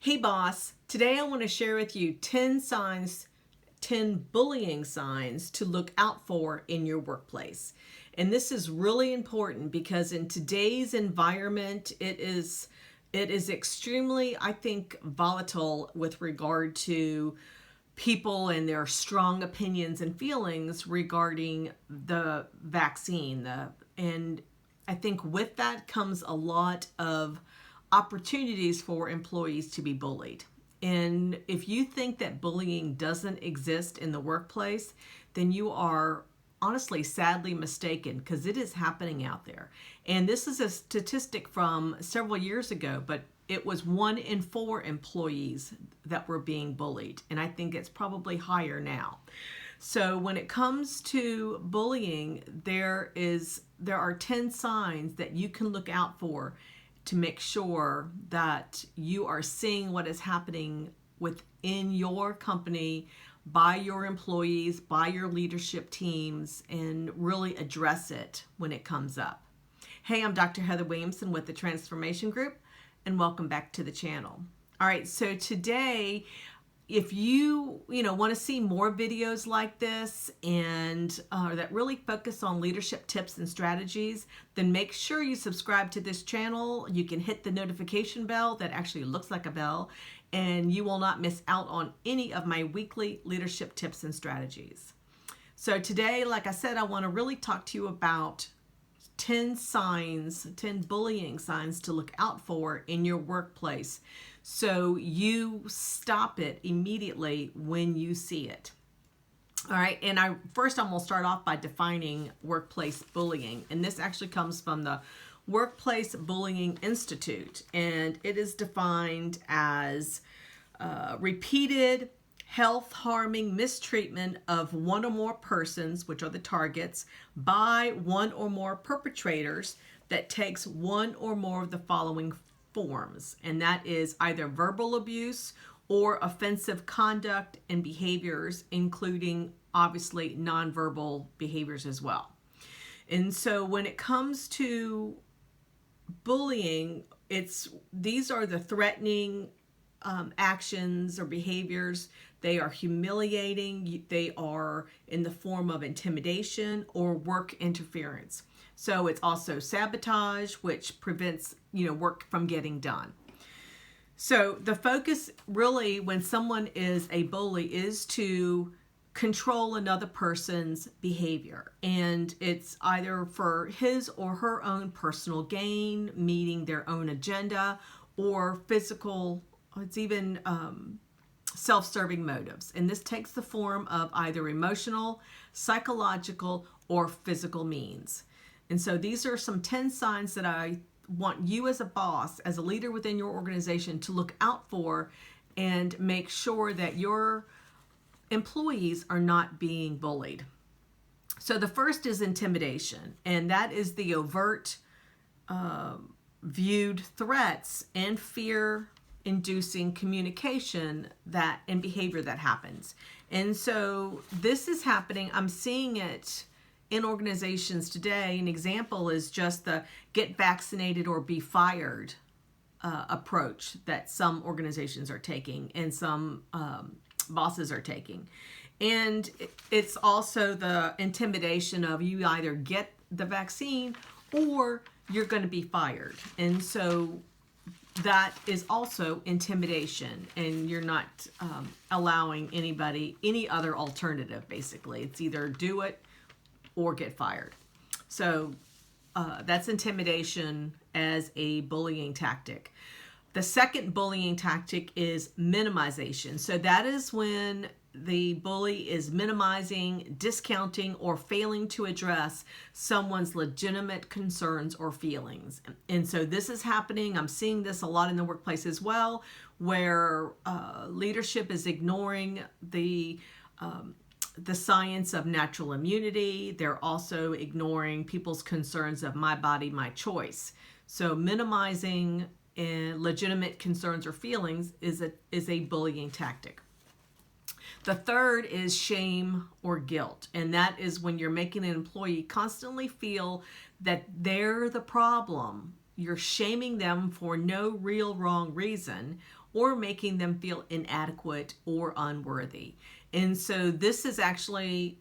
Hey boss, today I want to share with you 10 bullying signs to look out for in your workplace. And this is really important because in today's environment, it is extremely, I think, volatile with regard to people and their strong opinions and feelings regarding the vaccine. And I think with that comes a lot of opportunities for employees to be bullied. And if you think that bullying doesn't exist in the workplace, then you are honestly sadly mistaken, because it is happening out there. And this is a statistic from several years ago, but it was 1 in 4 employees that were being bullied. And I think it's probably higher now. So when it comes to bullying, there are 10 signs that you can look out for to make sure that you are seeing what is happening within your company, by your employees, by your leadership teams, and really address it when it comes up. Hey, I'm Dr. Heather Williamson with the Transformation Group, and welcome back to the channel. All right, so today, if you want to see more videos like this and that really focus on leadership tips and strategies, then make sure you subscribe to this channel. You can hit the notification bell that actually looks like a bell, and you will not miss out on any of my weekly leadership tips and strategies. So today, like I said, I want to really talk to you about 10 bullying signs to look out for in your workplace, so you stop it immediately when you see it. All right, and I'm going to start off by defining workplace bullying, and this actually comes from the Workplace Bullying Institute, and it is defined as repeated health-harming mistreatment of one or more persons, which are the targets, by one or more perpetrators that takes one or more of the following forms, and that is either verbal abuse or offensive conduct and behaviors, including obviously nonverbal behaviors as well. And so when it comes to bullying, these are the threatening actions or behaviors. They are humiliating. They are in the form of intimidation or work interference. So it's also sabotage, which prevents work from getting done. So the focus really when someone is a bully is to control another person's behavior, and it's either for his or her own personal gain, meeting their own agenda, or physical. It's even self-serving motives, and this takes the form of either emotional, psychological, or physical means. And so these are some 10 signs that I want you as a boss, as a leader within your organization, to look out for and make sure that your employees are not being bullied. So the first is intimidation, and that is the overt viewed threats and fear-inducing communication and behavior that happens. And so this is happening. I'm seeing it in organizations today. An example is just the get vaccinated or be fired approach that some organizations are taking and some bosses are taking. And it's also the intimidation of you either get the vaccine or you're going to be fired. And so that is also intimidation, and you're not allowing any other alternative, basically. It's either do it or get fired. So that's intimidation as a bullying tactic. The second bullying tactic is minimization. So that is when the bully is minimizing, discounting, or failing to address someone's legitimate concerns or feelings. And so this is happening. I'm seeing this a lot in the workplace as well, where leadership is ignoring the science of natural immunity. They're also ignoring people's concerns of my body, my choice. So minimizing legitimate concerns or feelings is a bullying tactic. The third is shame or guilt, and that is when you're making an employee constantly feel that they're the problem you're shaming them for no real wrong reason, or making them feel inadequate or unworthy. And so this is actually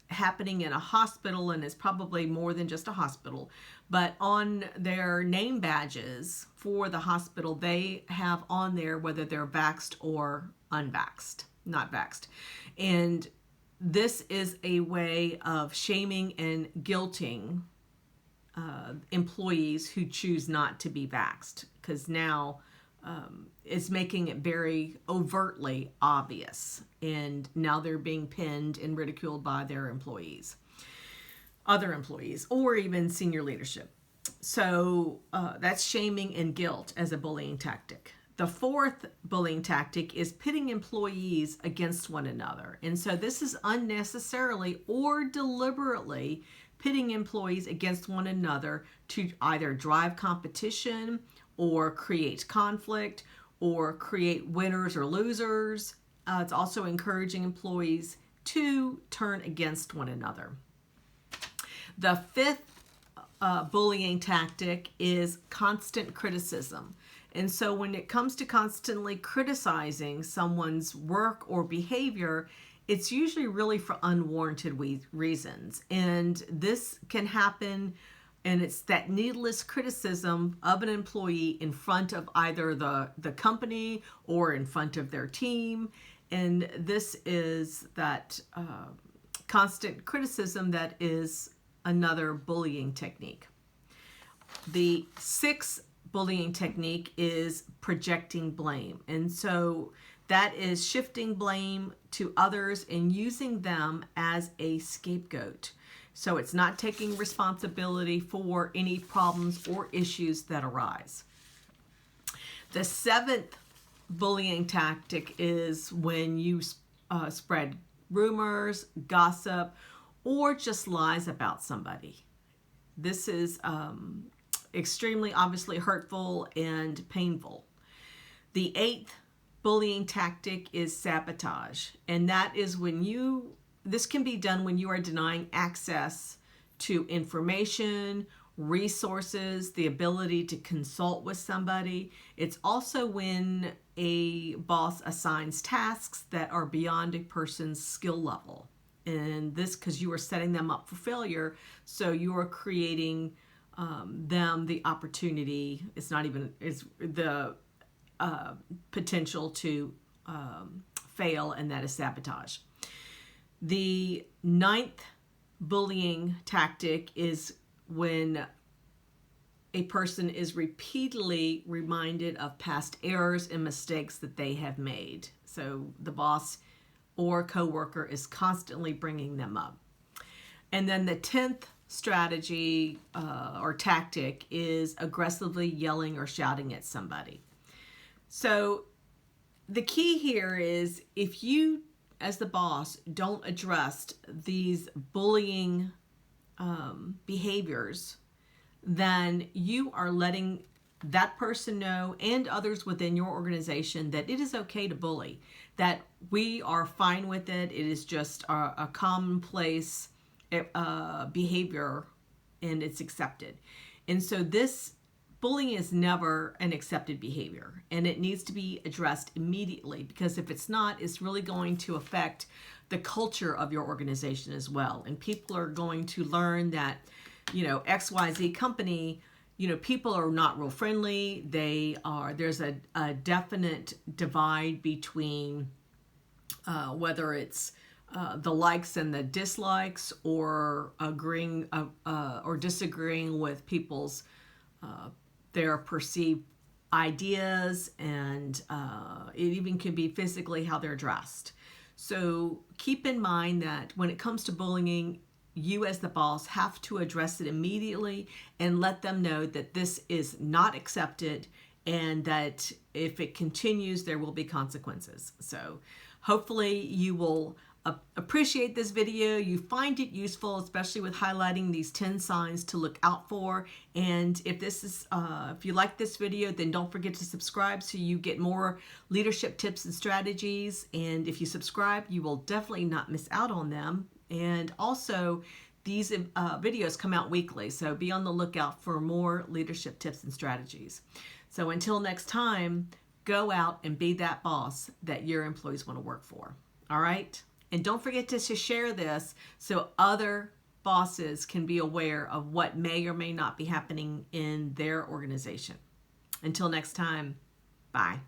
happening in a hospital, and it's probably more than just a hospital, but on their name badges for the hospital, they have on there whether they're vaxxed or unvaxxed, not vaxxed. And this is a way of shaming and guilting employees who choose not to be vaxxed, because now it's making it very overtly obvious, and now they're being pinned and ridiculed by their employees, other employees, or even senior leadership. So that's shaming and guilt as a bullying tactic. The fourth bullying tactic is pitting employees against one another. And so this is unnecessarily or deliberately pitting employees against one another to either drive competition or create conflict or create winners or losers. It's also encouraging employees to turn against one another. The fifth bullying tactic is constant criticism. And so when it comes to constantly criticizing someone's work or behavior, it's usually really for unwarranted reasons. And this can happen, and it's that needless criticism of an employee in front of either the company or in front of their team. And this is that constant criticism that is another bullying technique. The sixth bullying technique is projecting blame. And so that is shifting blame to others and using them as a scapegoat. So it's not taking responsibility for any problems or issues that arise. The seventh bullying tactic is when you spread rumors, gossip, or just lies about somebody. This is extremely obviously hurtful and painful. The eighth bullying tactic is sabotage, and that is when this can be done when you are denying access to information, resources, the ability to consult with somebody. It's also when a boss assigns tasks that are beyond a person's skill level. And this because you are setting them up for failure, so you are creating them the opportunity, it's the potential to fail, and that is sabotage. The ninth bullying tactic is when a person is repeatedly reminded of past errors and mistakes that they have made. So the boss or coworker is constantly bringing them up. And then the 10th strategy or tactic is aggressively yelling or shouting at somebody. So the key here is, if you as the boss don't address these bullying behaviors, then you are letting that person know and others within your organization that it is okay to bully, that we are fine with it. It is just a commonplace behavior, and it's accepted. And so this bullying is never an accepted behavior, and it needs to be addressed immediately, because if it's not, it's really going to affect the culture of your organization as well. And people are going to learn that, XYZ company, people are not real friendly. There's a definite divide between whether it's the likes and the dislikes, or agreeing or disagreeing with people's their perceived ideas, and it even can be physically how they're dressed. So keep in mind that when it comes to bullying, you as the boss have to address it immediately and let them know that this is not accepted, and that if it continues, there will be consequences. So hopefully you will appreciate this video. You find it useful, especially with highlighting these 10 signs to look out for. And if if you like this video, then don't forget to subscribe so you get more leadership tips and strategies. And if you subscribe, you will definitely not miss out on them. And also, these videos come out weekly, so be on the lookout for more leadership tips and strategies. So until next time, go out and be that boss that your employees want to work for. All right? And don't forget to share this so other bosses can be aware of what may or may not be happening in their organization. Until next time, bye.